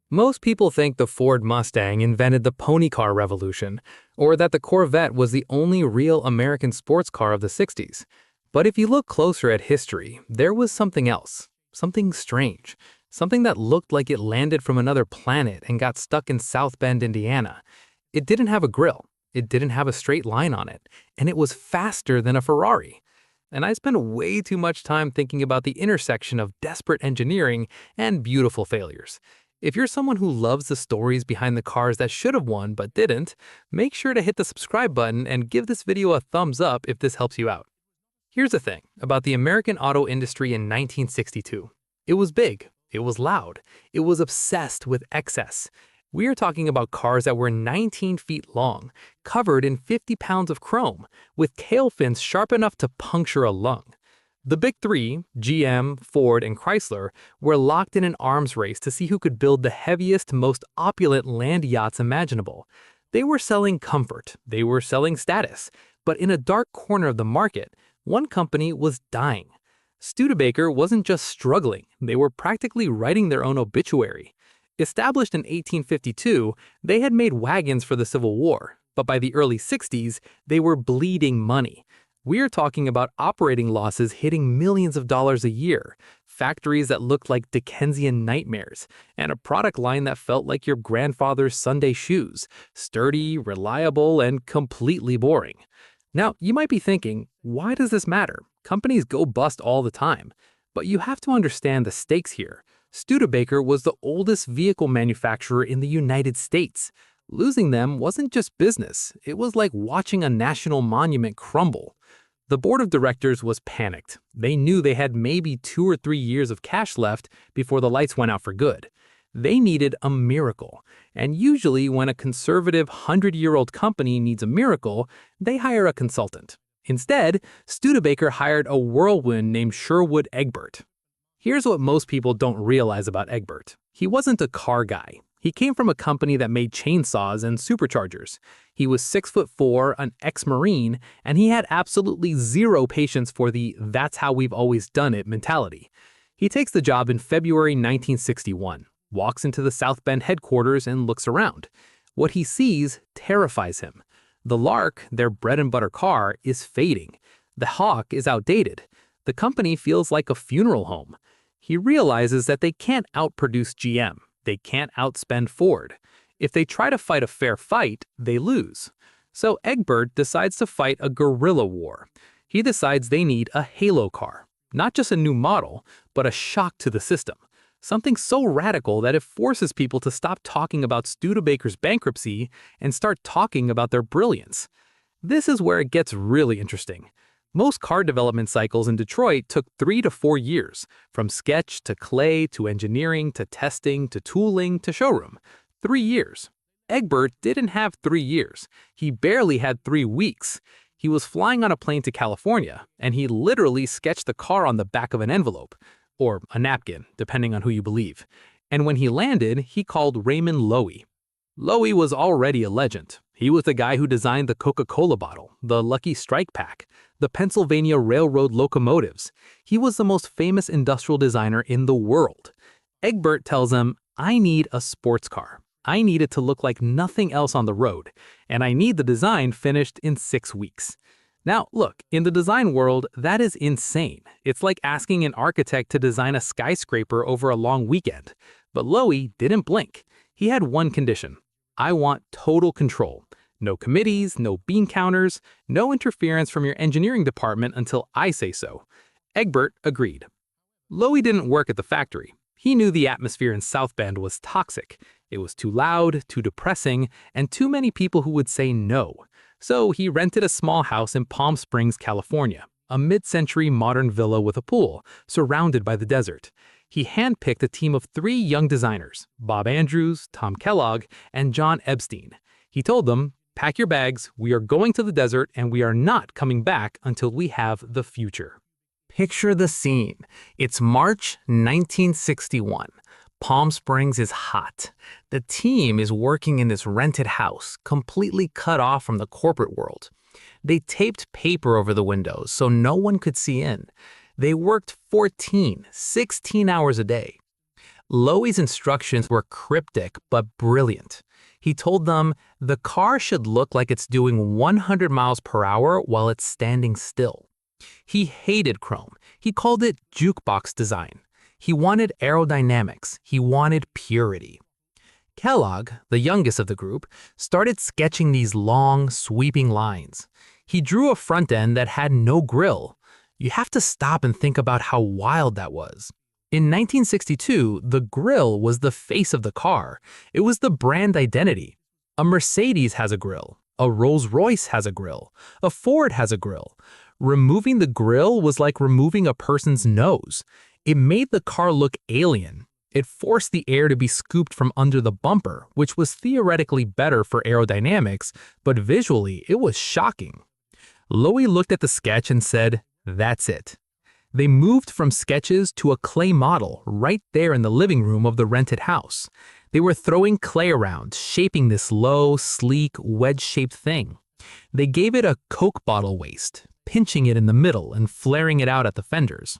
Most people think the Ford Mustang invented the pony car revolution, or that the Corvette was the only real American sports car of the 60s. But if you look closer at history, there was something else, something strange, something that looked like it landed from another planet and got stuck in South Bend, Indiana. It didn't have a grille, it didn't have a straight line on it, and it was faster than a Ferrari. And I spent way too much time thinking about the intersection of desperate engineering and beautiful failures. If you're someone who loves the stories behind the cars that should have won but didn't, make sure to hit the subscribe button and give this video a thumbs up if this helps you out. Here's the thing about the American auto industry in 1962. It was big, it was loud, it was obsessed with excess. We are talking about cars that were 19 feet long, covered in 50 pounds of chrome, with tail fins sharp enough to puncture a lung. The big three, GM, Ford, and Chrysler, were locked in an arms race to see who could build the heaviest, most opulent land yachts imaginable. They were selling comfort, they were selling status, but in a dark corner of the market, one company was dying. Studebaker wasn't just struggling, they were practically writing their own obituary. Established in 1852, they had made wagons for the Civil War, but by the early 60s, they were bleeding money. We're talking about operating losses hitting millions of dollars a year, factories that looked like Dickensian nightmares, and a product line that felt like your grandfather's Sunday shoes, sturdy, reliable, and completely boring. Now, you might be thinking, why does this matter? Companies go bust all the time. But you have to understand the stakes here. Studebaker was the oldest vehicle manufacturer in the United States. Losing them wasn't just business, it was like watching a national monument crumble. The board of directors was panicked. They knew they had maybe 2 or 3 years of cash left before the lights went out for good. They needed a miracle. And usually when a conservative 100-year-old company needs a miracle, they hire a consultant. Instead, Studebaker hired a whirlwind named Sherwood Egbert. Here's what most people don't realize about Egbert. He wasn't a car guy. He came from a company that made chainsaws and superchargers. He was 6'4", an ex-Marine, and he had absolutely zero patience for the "that's how we've always done it" mentality. He takes the job in February 1961, walks into the South Bend headquarters and looks around. What he sees terrifies him. The Lark, their bread-and-butter car, is fading. The Hawk is outdated. The company feels like a funeral home. He realizes that they can't outproduce GM. They can't outspend Ford. If they try to fight a fair fight, they lose. So Egbert decides to fight a guerrilla war. He decides they need a halo car. Not just a new model, but a shock to the system. Something so radical that it forces people to stop talking about Studebaker's bankruptcy and start talking about their brilliance. This is where it gets really interesting. Most car development cycles in Detroit took 3 to 4 years, from sketch to clay to engineering to testing to tooling to showroom. 3 years. Egbert didn't have 3 years. He barely had 3 weeks. He was flying on a plane to California, and he literally sketched the car on the back of an envelope, or a napkin, depending on who you believe. And when he landed, he called Raymond Loewy. Loewy was already a legend. He was the guy who designed the Coca-Cola bottle, the Lucky Strike Pack, the Pennsylvania Railroad locomotives. He was the most famous industrial designer in the world. Egbert tells him, "I need a sports car. I need it to look like nothing else on the road, and I need the design finished in 6 weeks." Now, look, in the design world, that is insane. It's like asking an architect to design a skyscraper over a long weekend. But Loewy didn't blink. He had one condition. "I want total control. No committees, no bean counters, no interference from your engineering department until I say so." Egbert agreed. Loewy didn't work at the factory. He knew the atmosphere in South Bend was toxic. It was too loud, too depressing, and too many people who would say no. So he rented a small house in Palm Springs, California, a mid-century modern villa with a pool, surrounded by the desert. He handpicked a team of 3 young designers, Bob Andrews, Tom Kellogg, and John Epstein. He told them, "Pack your bags, we are going to the desert, and we are not coming back until we have the future." Picture the scene. It's March 1961. Palm Springs is hot. The team is working in this rented house, completely cut off from the corporate world. They taped paper over the windows so no one could see in. They worked 14, 16 hours a day. Lowy's instructions were cryptic but brilliant. He told them the car should look like it's doing 100 miles per hour while it's standing still. He hated chrome. He called it jukebox design. He wanted aerodynamics. He wanted purity. Kellogg, the youngest of the group, started sketching these long, sweeping lines. He drew a front end that had no grille. You have to stop and think about how wild that was. In 1962, the grille was the face of the car. It was the brand identity. A Mercedes has a grille. A Rolls-Royce has a grille. A Ford has a grille. Removing the grille was like removing a person's nose. It made the car look alien. It forced the air to be scooped from under the bumper, which was theoretically better for aerodynamics, but visually it was shocking. Lowy looked at the sketch and said, "That's it." They moved from sketches to a clay model right there in the living room of the rented house. They were throwing clay around, shaping this low, sleek, wedge-shaped thing. They gave it a Coke bottle waist, pinching it in the middle and flaring it out at the fenders.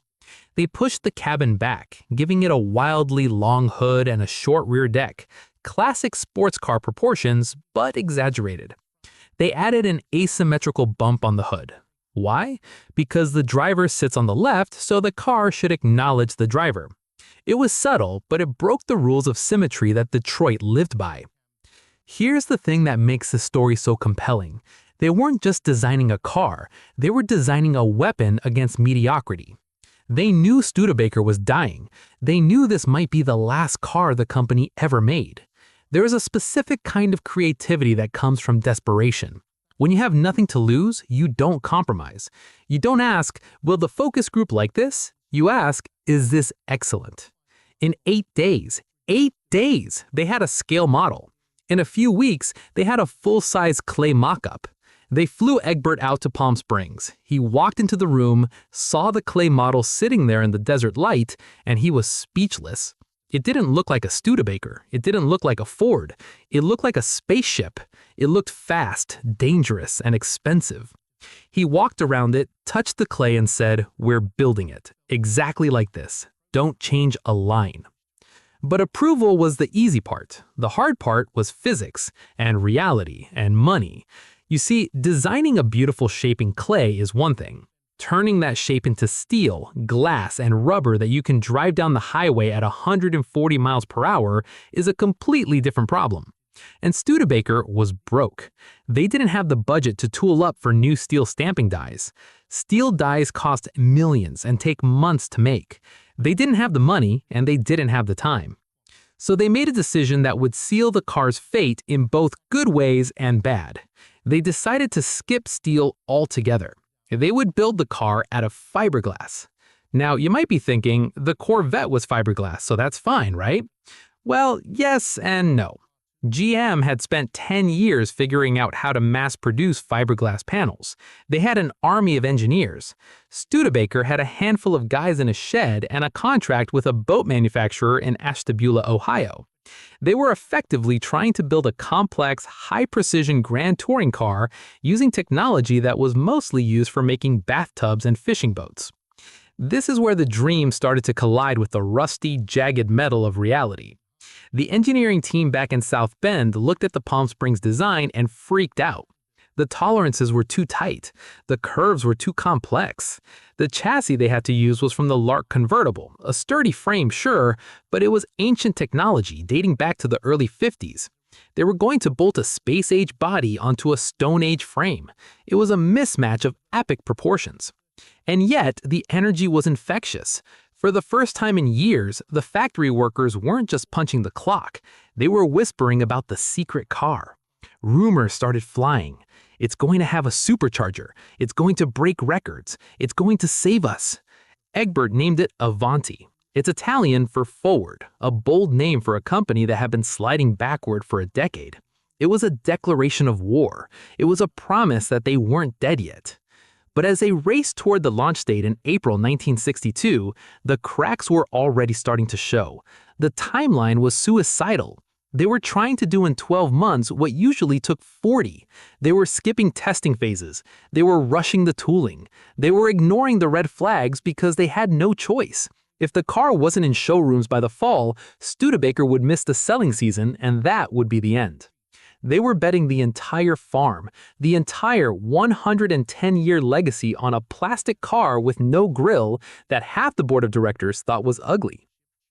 They pushed the cabin back, giving it a wildly long hood and a short rear deck, classic sports car proportions, but exaggerated. They added an asymmetrical bump on the hood. Why? Because the driver sits on the left, so the car should acknowledge the driver. It was subtle, but it broke the rules of symmetry that Detroit lived by. Here's the thing that makes the story so compelling. They weren't just designing a car, they were designing a weapon against mediocrity. They knew Studebaker was dying. They knew this might be the last car the company ever made. There is a specific kind of creativity that comes from desperation. When you have nothing to lose, you don't compromise. You don't ask, will the focus group like this? You ask, is this excellent? In 8 days, they had a scale model. In a few weeks, they had a full-size clay mock-up. They flew Egbert out to Palm Springs. He walked into the room, saw the clay model sitting there in the desert light, and he was speechless. It didn't look like a Studebaker. It didn't look like a Ford. It looked like a spaceship. It looked fast, dangerous, and expensive. He walked around it, touched the clay, and said, "We're building it. Exactly like this. Don't change a line." But approval was the easy part. The hard part was physics, and reality, and money. You see, designing a beautiful shape in clay is one thing. Turning that shape into steel, glass, and rubber that you can drive down the highway at 140 miles per hour is a completely different problem. And Studebaker was broke. They didn't have the budget to tool up for new steel stamping dies. Steel dies cost millions and take months to make. They didn't have the money, and they didn't have the time. So they made a decision that would seal the car's fate in both good ways and bad. They decided to skip steel altogether. They would build the car out of fiberglass. Now, you might be thinking, the Corvette was fiberglass, so that's fine, right? Well, yes and no. GM had spent 10 years figuring out how to mass-produce fiberglass panels. They had an army of engineers. Studebaker had a handful of guys in a shed and a contract with a boat manufacturer in Ashtabula, Ohio. They were effectively trying to build a complex, high-precision grand touring car using technology that was mostly used for making bathtubs and fishing boats. This is where the dream started to collide with the rusty, jagged metal of reality. The engineering team back in South Bend looked at the Palm Springs design and freaked out. The tolerances were too tight. The curves were too complex. The chassis they had to use was from the Lark convertible, a sturdy frame, sure, but it was ancient technology dating back to the early 50s. They were going to bolt a space-age body onto a Stone-Age frame. It was a mismatch of epic proportions. And yet, the energy was infectious. For the first time in years, the factory workers weren't just punching the clock. They were whispering about the secret car. Rumors started flying. It's going to have a supercharger. It's going to break records. It's going to save us. Egbert named it Avanti. It's Italian for forward, a bold name for a company that had been sliding backward for a decade. It was a declaration of war. It was a promise that they weren't dead yet. But as they raced toward the launch date in April 1962, the cracks were already starting to show. The timeline was suicidal. They were trying to do in 12 months what usually took 40. They were skipping testing phases. They were rushing the tooling. They were ignoring the red flags because they had no choice. If the car wasn't in showrooms by the fall, Studebaker would miss the selling season, and that would be the end. They were betting the entire farm, the entire 110-year legacy on a plastic car with no grille that half the board of directors thought was ugly.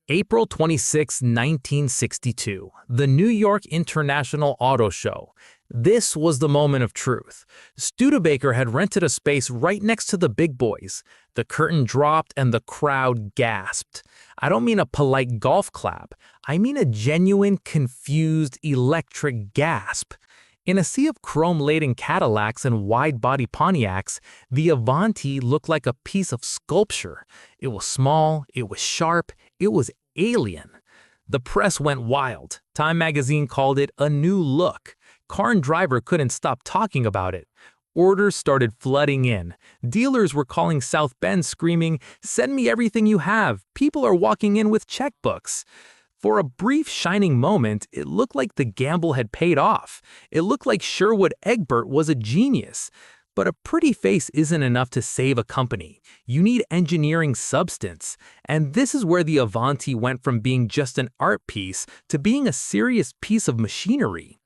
April 26, 1962, the New York International Auto Show. This was the moment of truth. Studebaker had rented a space right next to the big boys. The curtain dropped and the crowd gasped. I don't mean a polite golf clap. I mean a genuine, confused, electric gasp. In a sea of chrome-laden Cadillacs and wide-body Pontiacs, the Avanti looked like a piece of sculpture. It was small, it was sharp, it was alien. The press went wild. Time magazine called it a new look. Car and Driver couldn't stop talking about it. Orders started flooding in. Dealers were calling South Bend screaming, "Send me everything you have. People are walking in with checkbooks." For a brief shining moment, it looked like the gamble had paid off. It looked like Sherwood Egbert was a genius. But a pretty face isn't enough to save a company. You need engineering substance. And this is where the Avanti went from being just an art piece to being a serious piece of machinery.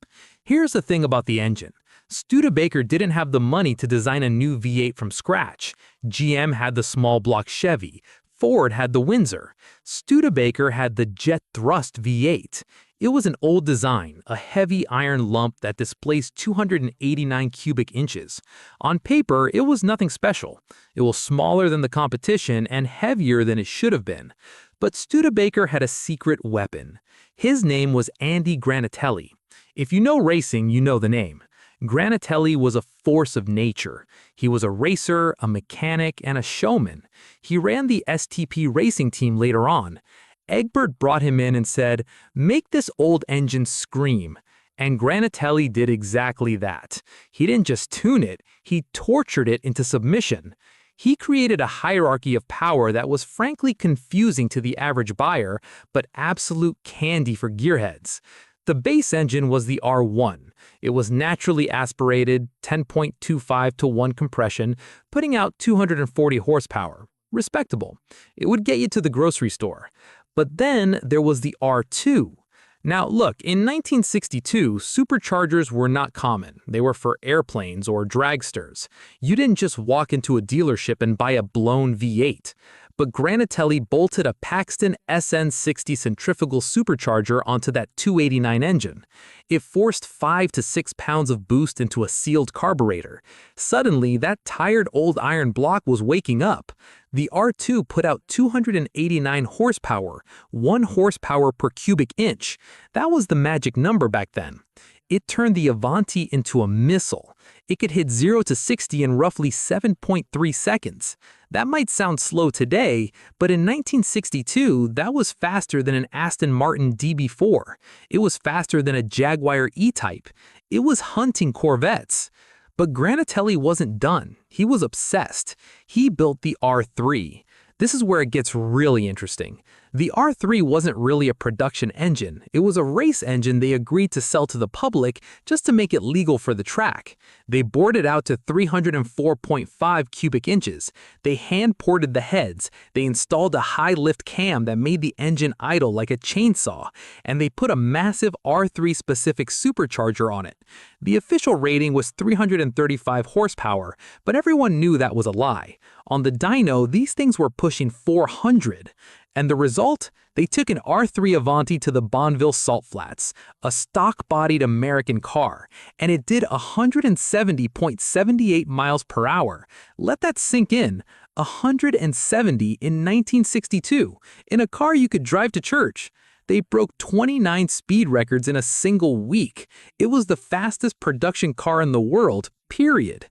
Here's the thing about the engine. Studebaker didn't have the money to design a new V8 from scratch. GM had the small block Chevy. Ford had the Windsor. Studebaker had the jet thrust V8. It was an old design, a heavy iron lump that displaced 289 cubic inches. On paper, it was nothing special. It was smaller than the competition and heavier than it should have been. But Studebaker had a secret weapon. His name was Andy Granatelli. If you know racing, you know the name. Granatelli was a force of nature. He was a racer, a mechanic, and a showman. He ran the STP racing team later on. Egbert brought him in and said, "Make this old engine scream." And Granatelli did exactly that. He didn't just tune it, he tortured it into submission. He created a hierarchy of power that was frankly confusing to the average buyer, but absolute candy for gearheads. The base engine was the R1. It was naturally aspirated, 10.25 to 1 compression, putting out 240 horsepower. Respectable. It would get you to the grocery store. But then there was the R2. Now look, in 1962, superchargers were not common. They were for airplanes or dragsters. You didn't just walk into a dealership and buy a blown V8. But Granatelli bolted a Paxton SN60 centrifugal supercharger onto that 289 engine. It forced 5 to 6 pounds of boost into a sealed carburetor. Suddenly, that tired old iron block was waking up. The R2 put out 289 horsepower, 1 horsepower per cubic inch. That was the magic number back then. It turned the Avanti into a missile. It could hit 0 to 60 in roughly 7.3 seconds. That might sound slow today, but in 1962, that was faster than an Aston Martin DB4. It was faster than a Jaguar E-Type. It was hunting Corvettes. But Granatelli wasn't done. He was obsessed. He built the R3. This is where it gets really interesting. The R3 wasn't really a production engine. It was a race engine they agreed to sell to the public just to make it legal for the track. They bored it out to 304.5 cubic inches. They hand-ported the heads. They installed a high-lift cam that made the engine idle like a chainsaw. And they put a massive R3-specific supercharger on it. The official rating was 335 horsepower, but everyone knew that was a lie. On the dyno, these things were pushing 400. And the result? They took an R3 Avanti to the Bonneville Salt Flats, a stock-bodied American car, and it did 170.78 miles per hour. Let that sink in. 170 in 1962, in a car you could drive to church. They broke 29 speed records in a single week. It was the fastest production car in the world, period.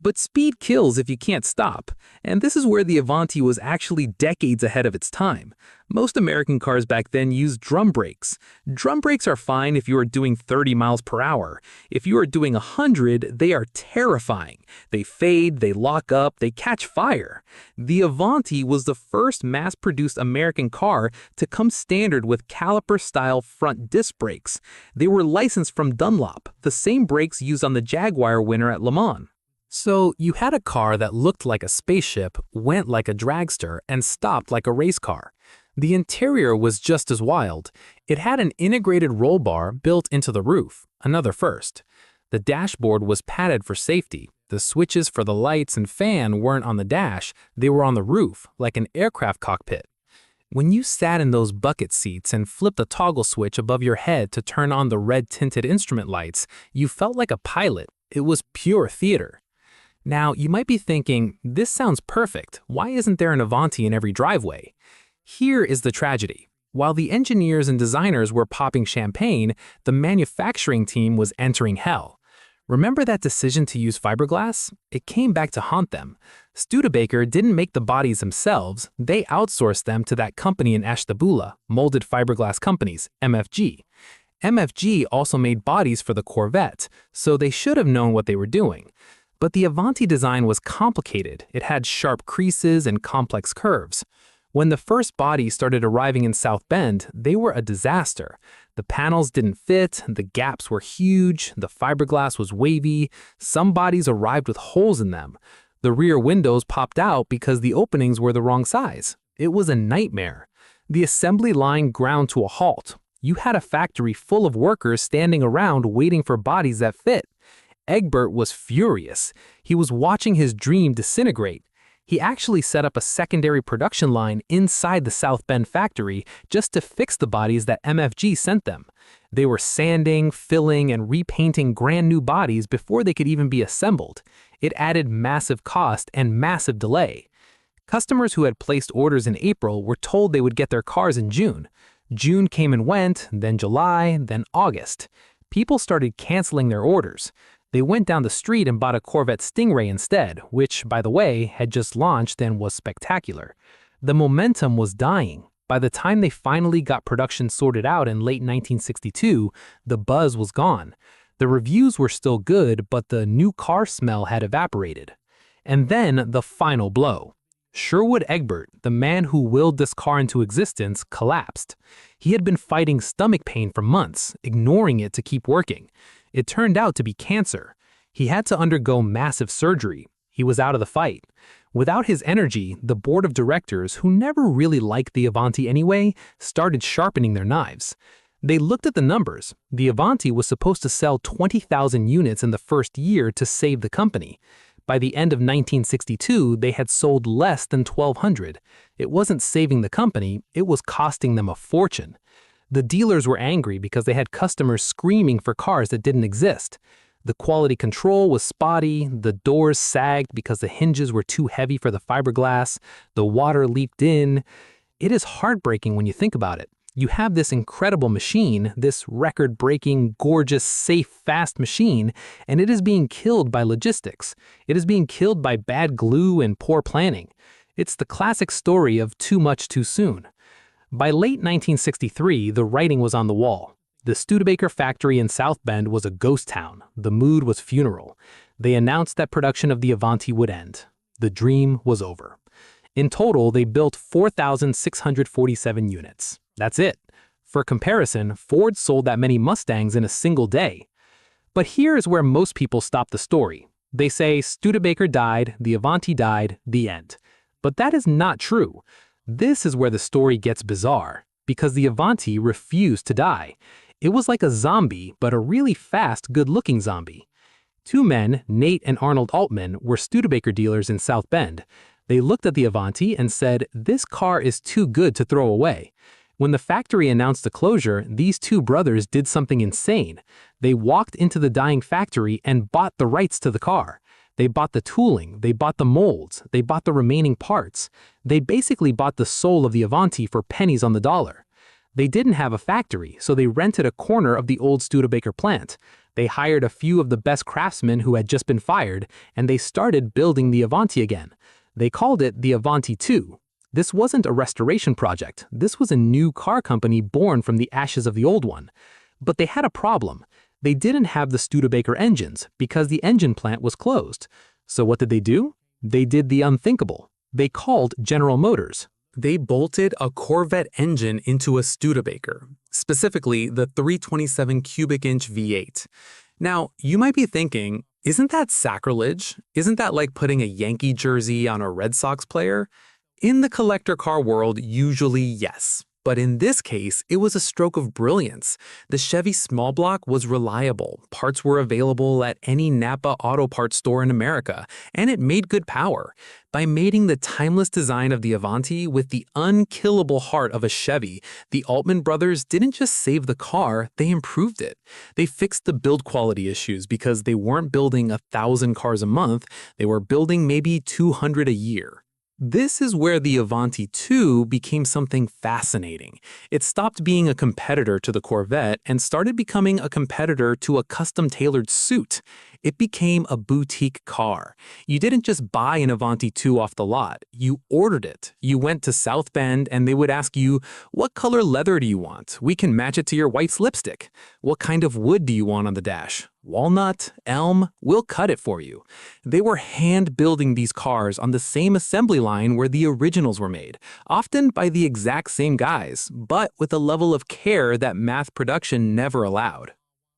But speed kills if you can't stop, and this is where the Avanti was actually decades ahead of its time. Most American cars back then used drum brakes. Drum brakes are fine if you are doing 30 miles per hour. If you are doing 100, they are terrifying. They fade, they lock up, they catch fire. The Avanti was the first mass-produced American car to come standard with caliper-style front disc brakes. They were licensed from Dunlop, the same brakes used on the Jaguar winner at Le Mans. So you had a car that looked like a spaceship, went like a dragster, and stopped like a race car. The interior was just as wild. It had an integrated roll bar built into the roof, another first. The dashboard was padded for safety. The switches for the lights and fan weren't on the dash, they were on the roof, like an aircraft cockpit. When you sat in those bucket seats and flipped a toggle switch above your head to turn on the red-tinted instrument lights, you felt like a pilot. It was pure theater. Now, you might be thinking, this sounds perfect. Why isn't there an Avanti in every driveway? Here is the tragedy. While the engineers and designers were popping champagne, the manufacturing team was entering hell. Remember that decision to use fiberglass? It came back to haunt them. Studebaker didn't make the bodies themselves, they outsourced them to that company in Ashtabula, Molded Fiberglass Companies, MFG. MFG also made bodies for the Corvette, so they should have known what they were doing. But the Avanti design was complicated. It had sharp creases and complex curves. When the first bodies started arriving in South Bend, they were a disaster. The panels didn't fit, the gaps were huge, the fiberglass was wavy, some bodies arrived with holes in them. The rear windows popped out because the openings were the wrong size. It was a nightmare. The assembly line ground to a halt. You had a factory full of workers standing around waiting for bodies that fit. Egbert was furious. He was watching his dream disintegrate. He actually set up a secondary production line inside the South Bend factory just to fix the bodies that MFG sent them. They were sanding, filling, and repainting brand new bodies before they could even be assembled. It added massive cost and massive delay. Customers who had placed orders in April were told they would get their cars in June. June came and went, then July, then August. People started canceling their orders. They went down the street and bought a Corvette Stingray instead, which, by the way, had just launched and was spectacular. The momentum was dying. By the time they finally got production sorted out in late 1962, the buzz was gone. The reviews were still good, but the new car smell had evaporated. And then the final blow. Sherwood Egbert, the man who willed this car into existence, collapsed. He had been fighting stomach pain for months, ignoring it to keep working. It turned out to be cancer. He had to undergo massive surgery. He was out of the fight. Without his energy, the board of directors, who never really liked the Avanti anyway, started sharpening their knives. They looked at the numbers. The Avanti was supposed to sell 20,000 units in the first year to save the company. By the end of 1962, they had sold less than 1,200. It wasn't saving the company, it was costing them a fortune. The dealers were angry because they had customers screaming for cars that didn't exist. The quality control was spotty, the doors sagged because the hinges were too heavy for the fiberglass, the water leaked in. It is heartbreaking when you think about it. You have this incredible machine, this record-breaking, gorgeous, safe, fast machine, and it is being killed by logistics. It is being killed by bad glue and poor planning. It's the classic story of too much too soon. By late 1963, the writing was on the wall. The Studebaker factory in South Bend was a ghost town. The mood was funeral. They announced that production of the Avanti would end. The dream was over. In total, they built 4,647 units. That's it. For comparison, Ford sold that many Mustangs in a single day. But here is where most people stop the story. They say Studebaker died, the Avanti died, the end. But that is not true. This is where the story gets bizarre, because the Avanti refused to die. It was like a zombie, but a really fast, good-looking zombie. Two men, Nate and Arnold Altman, were Studebaker dealers in South Bend. They looked at the Avanti and said, "This car is too good to throw away." When the factory announced the closure, these two brothers did something insane. They walked into the dying factory and bought the rights to the car. They bought the tooling, they bought the molds, they bought the remaining parts. They basically bought the soul of the Avanti for pennies on the dollar. They didn't have a factory, so they rented a corner of the old Studebaker plant. They hired a few of the best craftsmen who had just been fired, and they started building the Avanti again. They called it the Avanti 2. This wasn't a restoration project. This was a new car company born from the ashes of the old one. But they had a problem. They didn't have the Studebaker engines because the engine plant was closed. So what did they do? They did the unthinkable. They called General Motors. They bolted a Corvette engine into a Studebaker, specifically the 327 cubic inch V8. Now, you might be thinking, Isn't that sacrilege? Isn't that like putting a Yankee jersey on a Red Sox player? In the collector car world, usually yes. But in this case, it was a stroke of brilliance. The Chevy small block was reliable, parts were available at any Napa auto parts store in America, and it made good power. By mating the timeless design of the Avanti with the unkillable heart of a Chevy, the Altman brothers didn't just save the car, they improved it. They fixed the build quality issues because they weren't building 1,000 cars a month, they were building maybe 200 a year. This is where the Avanti 2 became something fascinating. It stopped being a competitor to the Corvette and started becoming a competitor to a custom-tailored suit. It became a boutique car. You didn't just buy an Avanti 2 off the lot, you ordered it. You went to South Bend and they would ask you, what color leather do you want? We can match it to your wife's lipstick. What kind of wood do you want on the dash? Walnut, elm, we'll cut it for you. They were hand-building these cars on the same assembly line where the originals were made, often by the exact same guys, but with a level of care that mass production never allowed.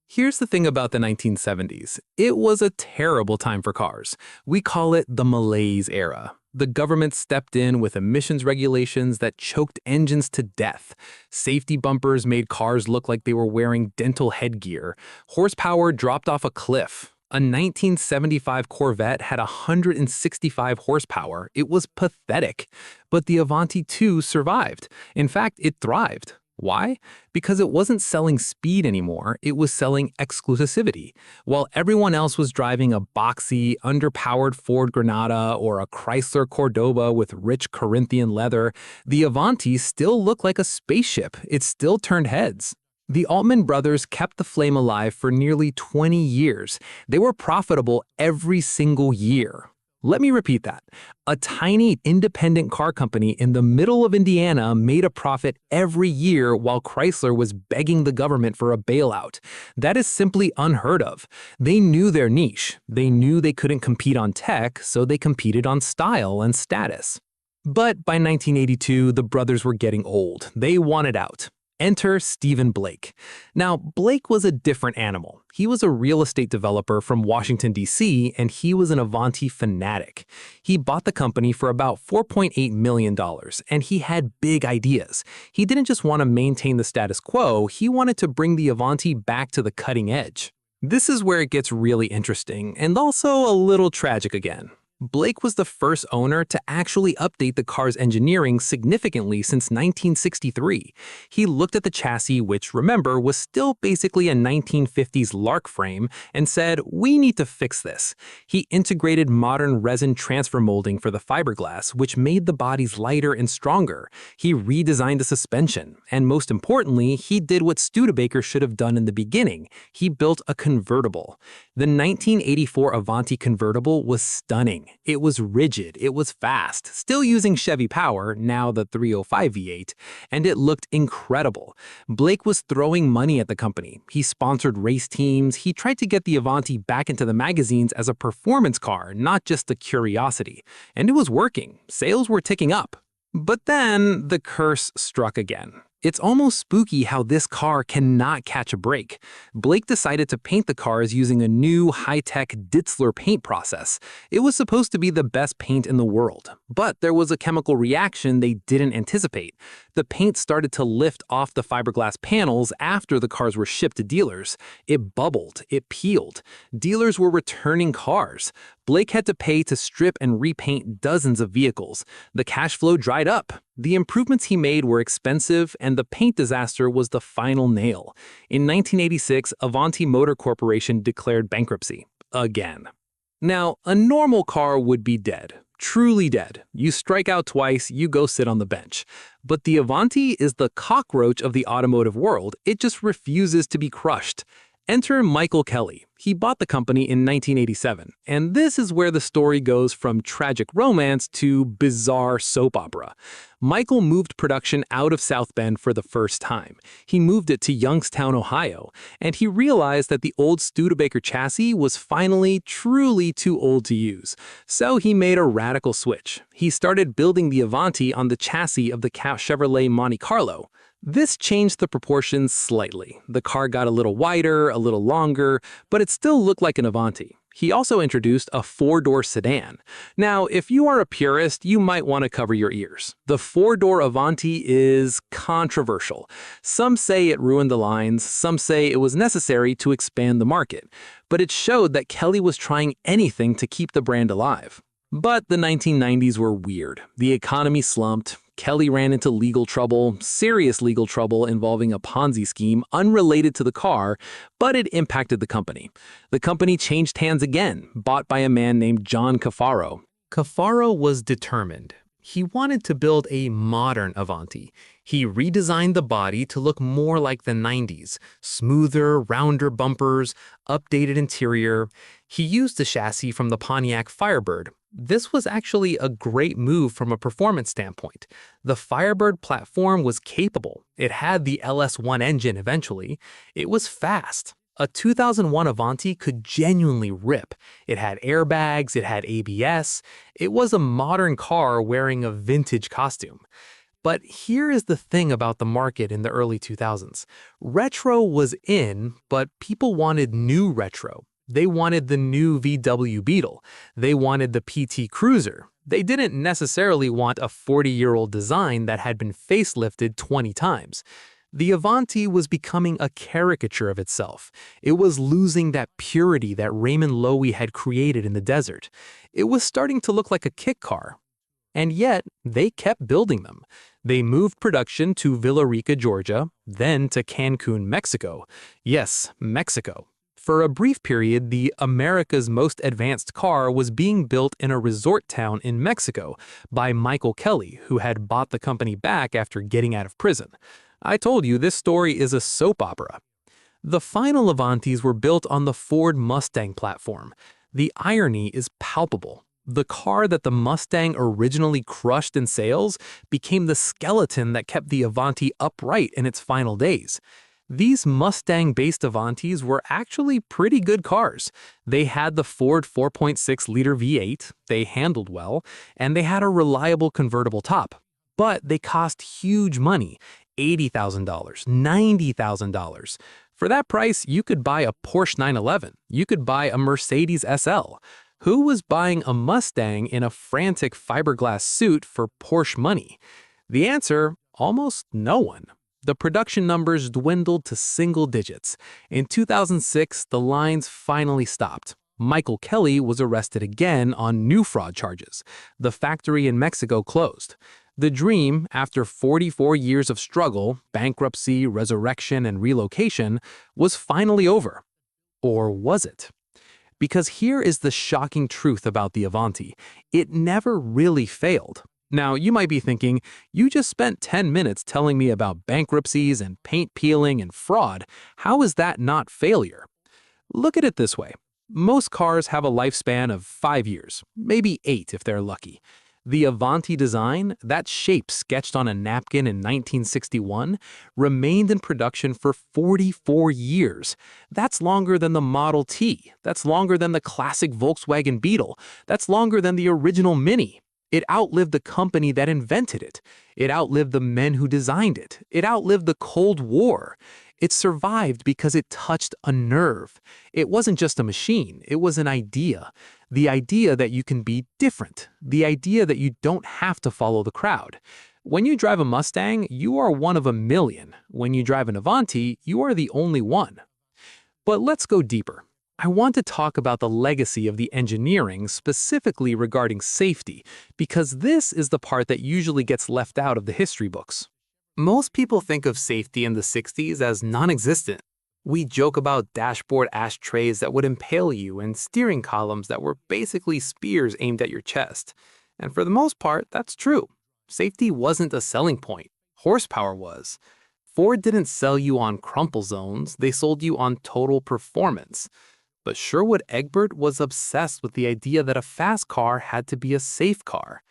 Here's the thing about the 1970s. It was a terrible time for cars. We call it the malaise era. The government stepped in with emissions regulations that choked engines to death. Safety bumpers made cars look like they were wearing dental headgear. Horsepower dropped off a cliff. A 1975 Corvette had 165 horsepower. It was pathetic. But the Avanti 2 survived. In fact, it thrived. Why? Because it wasn't selling speed anymore, it was selling exclusivity. While everyone else was driving a boxy, underpowered Ford Granada or a Chrysler Cordoba with rich Corinthian leather, the Avanti still looked like a spaceship. It still turned heads. The Altman brothers kept the flame alive for nearly 20 years. They were profitable every single year. Let me repeat that. A tiny independent car company in the middle of Indiana made a profit every year while Chrysler was begging the government for a bailout. That is simply unheard of. They knew their niche. They knew they couldn't compete on tech, so they competed on style and status. But by 1982, the brothers were getting old. They wanted out. Enter Stephen Blake. Now, Blake was a different animal. He was a real estate developer from Washington, D.C., and he was an Avanti fanatic. He bought the company for about $4.8 million, and he had big ideas. He didn't just want to maintain the status quo, he wanted to bring the Avanti back to the cutting edge. This is where it gets really interesting, and also a little tragic again. Blake was the first owner to actually update the car's engineering significantly since 1963. He looked at the chassis, which, remember, was still basically a 1950s Lark frame, and said, we need to fix this. He integrated modern resin transfer molding for the fiberglass, which made the bodies lighter and stronger. He redesigned the suspension, and most importantly, he did what Studebaker should have done in the beginning. He built a convertible. The 1984 Avanti convertible was stunning. It was rigid, it was fast, still using Chevy power, now the 305 V8, and it looked incredible. Blake was throwing money at the company. He sponsored race teams. He tried to get the Avanti back into the magazines as a performance car, not just a curiosity. And it was working. Sales were ticking up. But then the curse struck again. It's almost spooky how this car cannot catch a break. Blake decided to paint the cars using a new high-tech Ditzler paint process. It was supposed to be the best paint in the world, but there was a chemical reaction they didn't anticipate. The paint started to lift off the fiberglass panels after the cars were shipped to dealers. It bubbled, it peeled. Dealers were returning cars. Blake had to pay to strip and repaint dozens of vehicles. The cash flow dried up. The improvements he made were expensive, and the paint disaster was the final nail. In 1986, Avanti Motor Corporation declared bankruptcy. Again. Now, a normal car would be dead. Truly dead. You strike out twice, you go sit on the bench. But the Avanti is the cockroach of the automotive world. It just refuses to be crushed. Enter Michael Kelly. He bought the company in 1987, and this is where the story goes from tragic romance to bizarre soap opera. Michael moved production out of South Bend for the first time. He moved it to Youngstown, Ohio, and he realized that the old Studebaker chassis was finally truly too old to use. So he made a radical switch. He started building the Avanti on the chassis of the Chevrolet Monte Carlo. This changed the proportions slightly. The car got a little wider, a little longer, but it still looked like an Avanti. He also introduced a four-door sedan. Now, if you are a purist, you might want to cover your ears. The four-door Avanti is controversial. Some say it ruined the lines, some say it was necessary to expand the market, but it showed that Kelly was trying anything to keep the brand alive. But the 1990s were weird. The economy slumped. Kelly ran into legal trouble, serious legal trouble involving a Ponzi scheme unrelated to the car, but it impacted the company. The company changed hands again, bought by a man named John Cafaro. Cafaro was determined. He wanted to build a modern Avanti. He redesigned the body to look more like the 90s, smoother, rounder bumpers, updated interior. He used the chassis from the Pontiac Firebird. This was actually a great move from a performance standpoint. The Firebird platform was capable. It had the LS1 engine eventually. It was fast. A 2001 Avanti could genuinely rip. It had airbags, it had ABS. It was a modern car wearing a vintage costume. But here is the thing about the market in the early 2000s. Retro was in, but people wanted new retro. They wanted the new VW Beetle. They wanted the PT Cruiser. They didn't necessarily want a 40-year-old design that had been facelifted 20 times. The Avanti was becoming a caricature of itself. It was losing that purity that Raymond Loewy had created in the desert. It was starting to look like a kit car. And yet, they kept building them. They moved production to Villarica, Georgia, then to Cancun, Mexico. Yes, Mexico. For a brief period, the America's most advanced car was being built in a resort town in Mexico by Michael Kelly, who had bought the company back after getting out of prison. I told you this story is a soap opera. The final Avantis were built on the Ford Mustang platform. The irony is palpable. The car that the Mustang originally crushed in sales became the skeleton that kept the Avanti upright in its final days. These Mustang-based Avantis were actually pretty good cars. They had the Ford 4.6-liter V8, they handled well, and they had a reliable convertible top. But they cost huge money, $80,000, $90,000. For that price, you could buy a Porsche 911. You could buy a Mercedes SL. Who was buying a Mustang in a frantic fiberglass suit for Porsche money? The answer, almost no one. The production numbers dwindled to single digits. In 2006, the lines finally stopped. Michael Kelly was arrested again on new fraud charges. The factory in Mexico closed. The dream, after 44 years of struggle, bankruptcy, resurrection, and relocation, was finally over. Or was it? Because here is the shocking truth about the Avanti. It never really failed. Now, you might be thinking, you just spent 10 minutes telling me about bankruptcies and paint peeling and fraud. How is that not failure? Look at it this way. Most cars have a lifespan of 5 years, maybe 8 if they're lucky. The Avanti design, that shape sketched on a napkin in 1961, remained in production for 44 years. That's longer than the Model T. That's longer than the classic Volkswagen Beetle. That's longer than the original Mini. It outlived the company that invented it. It outlived the men who designed it. It outlived the Cold War. It survived because it touched a nerve. It wasn't just a machine, it was an idea. The idea that you can be different. The idea that you don't have to follow the crowd. When you drive a Mustang, you are one of a million. When you drive an Avanti, you are the only one. But let's go deeper. I want to talk about the legacy of the engineering, specifically regarding safety, because this is the part that usually gets left out of the history books. Most people think of safety in the 60s as non-existent. We joke about dashboard ashtrays that would impale you and steering columns that were basically spears aimed at your chest. And for the most part, that's true. Safety wasn't a selling point. Horsepower was. Ford didn't sell you on crumple zones, they sold you on total performance. But Sherwood Egbert was obsessed with the idea that a fast car had to be a safe car.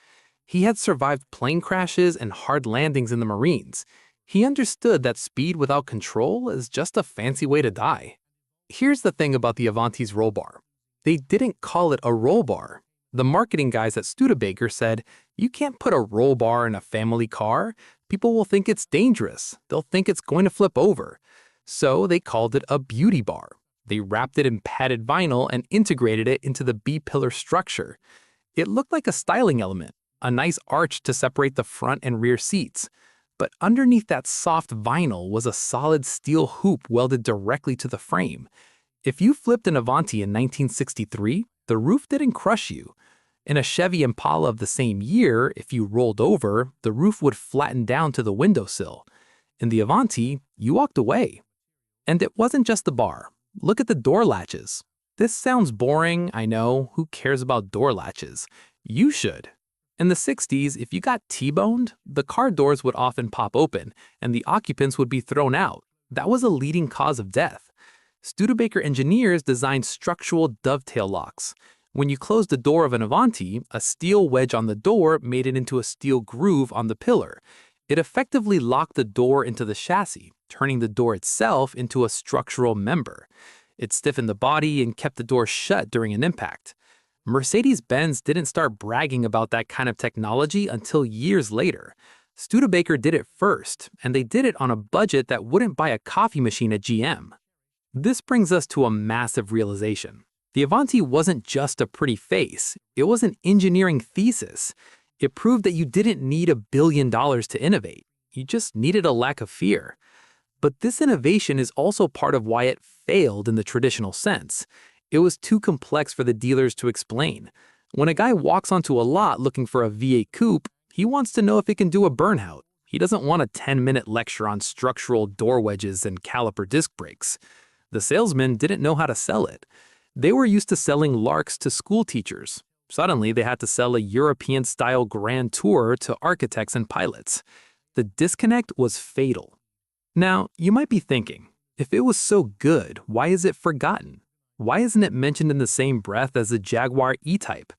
He had survived plane crashes and hard landings in the Marines. He understood that speed without control is just a fancy way to die. Here's the thing about the Avanti's roll bar. They didn't call it a roll bar. The marketing guys at Studebaker said, "You can't put a roll bar in a family car. People will think it's dangerous. They'll think it's going to flip over." So they called it a beauty bar. They wrapped it in padded vinyl and integrated it into the B-pillar structure. It looked like a styling element, a nice arch to separate the front and rear seats. But underneath that soft vinyl was a solid steel hoop welded directly to the frame. If you flipped an Avanti in 1963, the roof didn't crush you. In a Chevy Impala of the same year, if you rolled over, the roof would flatten down to the windowsill. In the Avanti, you walked away. And it wasn't just the bar. Look at the door latches. This sounds boring, I know. Who cares about door latches? You should. In the 60s, if you got T-boned, the car doors would often pop open, and the occupants would be thrown out. That was a leading cause of death. Studebaker engineers designed structural dovetail locks. When you closed the door of an Avanti, a steel wedge on the door made it into a steel groove on the pillar. It effectively locked the door into the chassis, turning the door itself into a structural member. It stiffened the body and kept the door shut during an impact. Mercedes-Benz didn't start bragging about that kind of technology until years later. Studebaker did it first, and they did it on a budget that wouldn't buy a coffee machine at GM. This brings us to a massive realization. The Avanti wasn't just a pretty face, it was an engineering thesis. It proved that you didn't need $1 billion to innovate, you just needed a lack of fear. But this innovation is also part of why it failed in the traditional sense. It was too complex for the dealers to explain. When a guy walks onto a lot looking for a V8 coupe, he wants to know if it can do a burnout. He doesn't want a 10-minute lecture on structural door wedges and caliper disc brakes. The salesman didn't know how to sell it. They were used to selling larks to school teachers. Suddenly, they had to sell a European-style grand tour to architects and pilots. The disconnect was fatal. Now, you might be thinking, if it was so good, why is it forgotten? Why isn't it mentioned in the same breath as the Jaguar E-Type?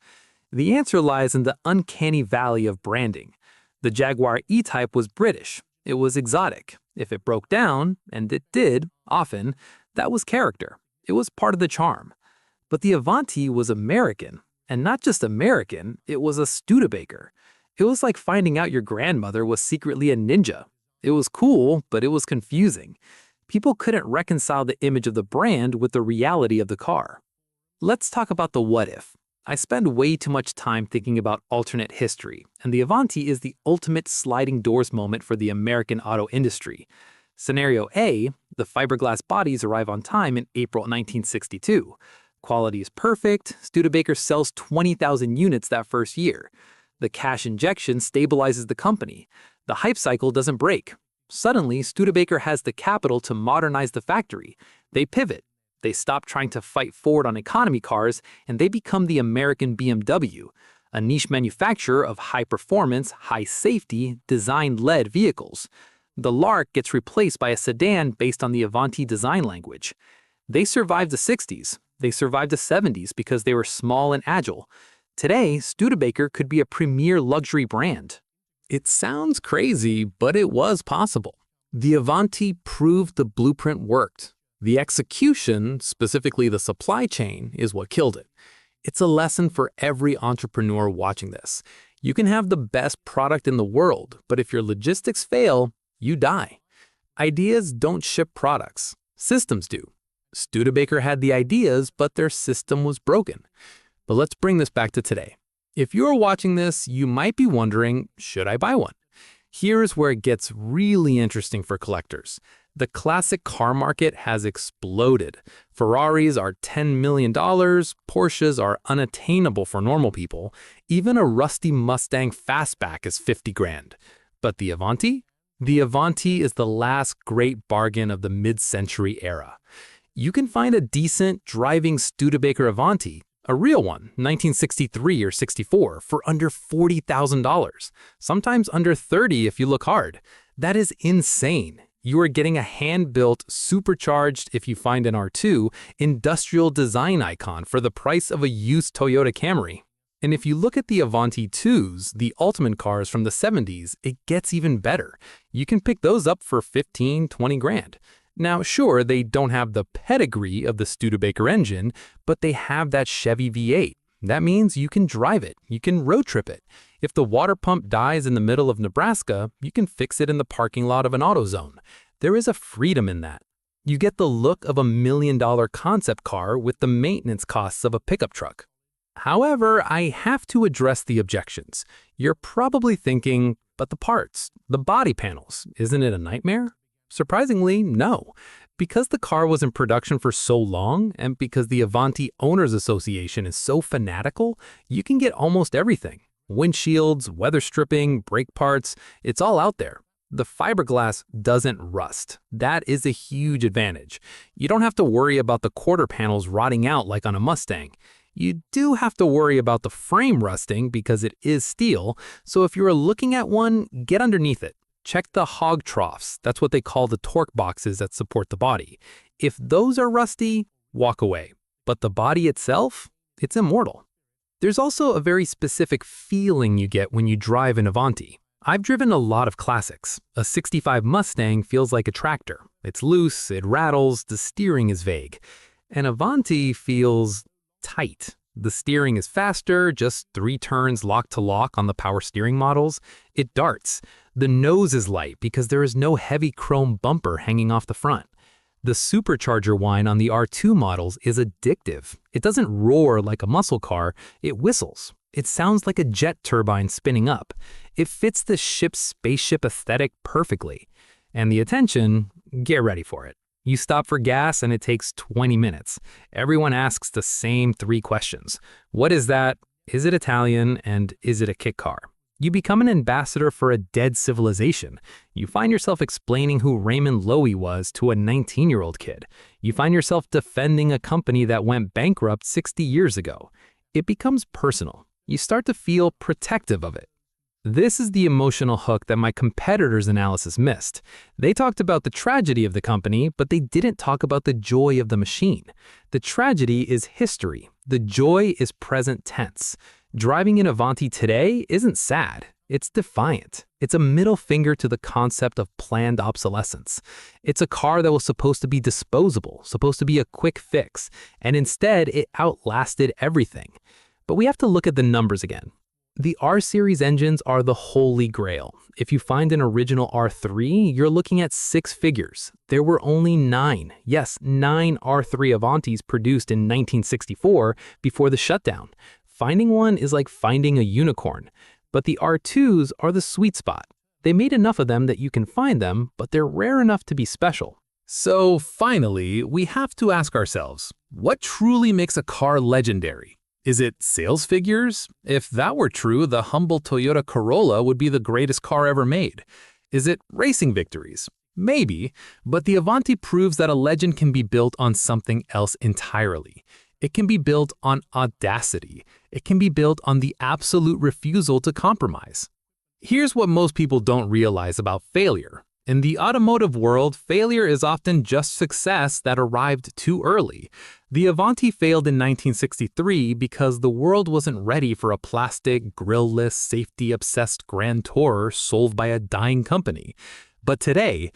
The answer lies in the uncanny valley of branding. The Jaguar E-Type was British. It was exotic. If it broke down, and it did, often, that was character. It was part of the charm. But the Avanti was American, and not just American, it was a Studebaker. It was like finding out your grandmother was secretly a ninja. It was cool, but it was confusing. People couldn't reconcile the image of the brand with the reality of the car. Let's talk about the what if. I spend way too much time thinking about alternate history, and the Avanti is the ultimate sliding doors moment for the American auto industry. Scenario A, the fiberglass bodies arrive on time in April 1962. Quality is perfect, Studebaker sells 20,000 units that first year. The cash injection stabilizes the company. The hype cycle doesn't break. Suddenly, Studebaker has the capital to modernize the factory. They pivot. They stop trying to fight Ford on economy cars, and they become the American BMW, a niche manufacturer of high-performance, high-safety, design-led vehicles. The Lark gets replaced by a sedan based on the Avanti design language. They survived the 60s. They survived the 70s because they were small and agile. Today, Studebaker could be a premier luxury brand. It sounds crazy, but it was possible. The Avanti proved the blueprint worked. The execution, specifically the supply chain, is what killed it. It's a lesson for every entrepreneur watching this. You can have the best product in the world, but if your logistics fail, you die. Ideas don't ship products. Systems do. Studebaker had the ideas, but their system was broken. But let's bring this back to today. If you're watching this, you might be wondering, should I buy one? Here's where it gets really interesting for collectors. The classic car market has exploded. Ferraris are $10 million, Porsches are unattainable for normal people, even a rusty Mustang fastback is 50 grand. But the Avanti? The Avanti is the last great bargain of the mid-century era. You can find a decent driving Studebaker Avanti, a real one, 1963 or 64, for under $40,000, sometimes under $30,000 if you look hard. That is insane. You are getting a hand-built, supercharged, if you find an R2, industrial design icon for the price of a used Toyota Camry. And if you look at the Avanti 2s, the ultimate cars from the 70s, it gets even better. You can pick those up for 15, 20 grand. Now, sure, they don't have the pedigree of the Studebaker engine, but they have that Chevy V8. That means you can drive it, you can road trip it. If the water pump dies in the middle of Nebraska, you can fix it in the parking lot of an AutoZone. There is a freedom in that. You get the look of $1 million concept car with the maintenance costs of a pickup truck. However, I have to address the objections. You're probably thinking, but the parts, the body panels, isn't it a nightmare? Surprisingly, no. Because the car was in production for so long, and because the Avanti Owners Association is so fanatical, you can get almost everything. Windshields, weather stripping, brake parts, it's all out there. The fiberglass doesn't rust. That is a huge advantage. You don't have to worry about the quarter panels rotting out like on a Mustang. You do have to worry about the frame rusting because it is steel, so if you're looking at one, get underneath it. Check the hog troughs, that's what they call the torque boxes that support the body. If those are rusty, walk away. But the body itself, it's immortal. There's also a very specific feeling you get when you drive an Avanti. I've driven a lot of classics. A 65 Mustang feels like a tractor. It's loose, it rattles, the steering is vague. An Avanti feels tight. The steering is faster, just 3 turns lock to lock on the power steering models. It darts. The nose is light because there is no heavy chrome bumper hanging off the front. The supercharger whine on the R2 models is addictive. It doesn't roar like a muscle car, it whistles. It sounds like a jet turbine spinning up. It fits the ship's spaceship aesthetic perfectly. And the attention, get ready for it. You stop for gas and it takes 20 minutes. Everyone asks the same 3 questions. What is that? Is it Italian? And is it a kit car? You become an ambassador for a dead civilization. You find yourself explaining who Raymond Loewy was to a 19-year-old kid. You find yourself defending a company that went bankrupt 60 years ago. It becomes personal. You start to feel protective of it. This is the emotional hook that my competitors' analysis missed. They talked about the tragedy of the company, but they didn't talk about the joy of the machine. The tragedy is history. The joy is present tense. Driving an Avanti today isn't sad. It's defiant. It's a middle finger to the concept of planned obsolescence. It's a car that was supposed to be disposable, supposed to be a quick fix, and instead it outlasted everything. But we have to look at the numbers again. The R-Series engines are the holy grail. If you find an original R3, you're looking at 6 figures. There were only 9, yes, 9 R3 Avantis produced in 1964 before the shutdown. Finding one is like finding a unicorn. But the R2s are the sweet spot. They made enough of them that you can find them, but they're rare enough to be special. So finally, we have to ask ourselves, what truly makes a car legendary? Is it sales figures? If that were true, the humble Toyota Corolla would be the greatest car ever made. Is it racing victories? Maybe, but the Avanti proves that a legend can be built on something else entirely. It can be built on audacity. It can be built on the absolute refusal to compromise. Here's what most people don't realize about failure. In the automotive world, failure is often just success that arrived too early. The Avanti failed in 1963 because the world wasn't ready for a plastic, grille-less, safety-obsessed grand tourer sold by a dying company. But today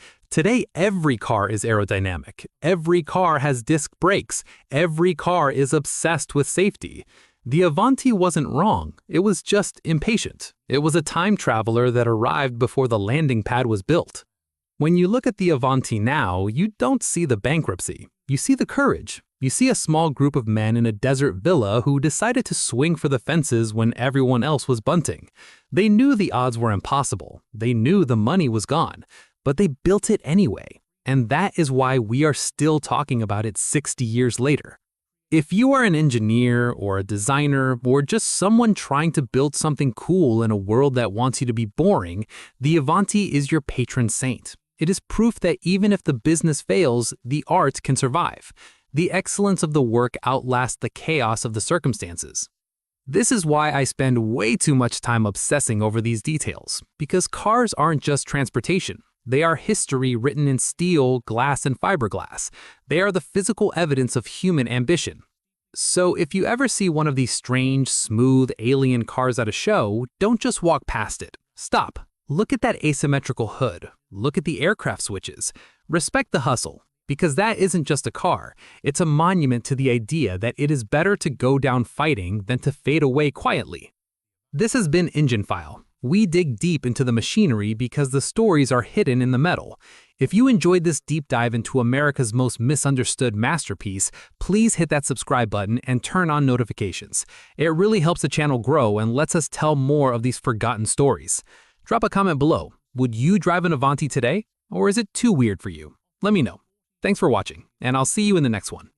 every car is aerodynamic. Every car has disc brakes. Every car is obsessed with safety. The Avanti wasn't wrong. It was just impatient. It was a time traveler that arrived before the landing pad was built. When you look at the Avanti now, you don't see the bankruptcy. You see the courage. You see a small group of men in a desert villa who decided to swing for the fences when everyone else was bunting. They knew the odds were impossible. They knew the money was gone. But they built it anyway. And that is why we are still talking about it 60 years later. If you are an engineer or a designer or just someone trying to build something cool in a world that wants you to be boring, the Avanti is your patron saint. It is proof that even if the business fails, the art can survive. The excellence of the work outlasts the chaos of the circumstances. This is why I spend way too much time obsessing over these details, because cars aren't just transportation. They are history written in steel, glass, and fiberglass. They are the physical evidence of human ambition. So if you ever see one of these strange, smooth, alien cars at a show, don't just walk past it. Stop. Look at that asymmetrical hood. Look at the aircraft switches. Respect the hustle, because that isn't just a car. It's a monument to the idea that it is better to go down fighting than to fade away quietly. This has been Engine File. We dig deep into the machinery because the stories are hidden in the metal. If you enjoyed this deep dive into America's most misunderstood masterpiece, please hit that subscribe button and turn on notifications. It really helps the channel grow and lets us tell more of these forgotten stories. Drop a comment below. Would you drive an Avanti today? Or is it too weird for you? Let me know. Thanks for watching, and I'll see you in the next one.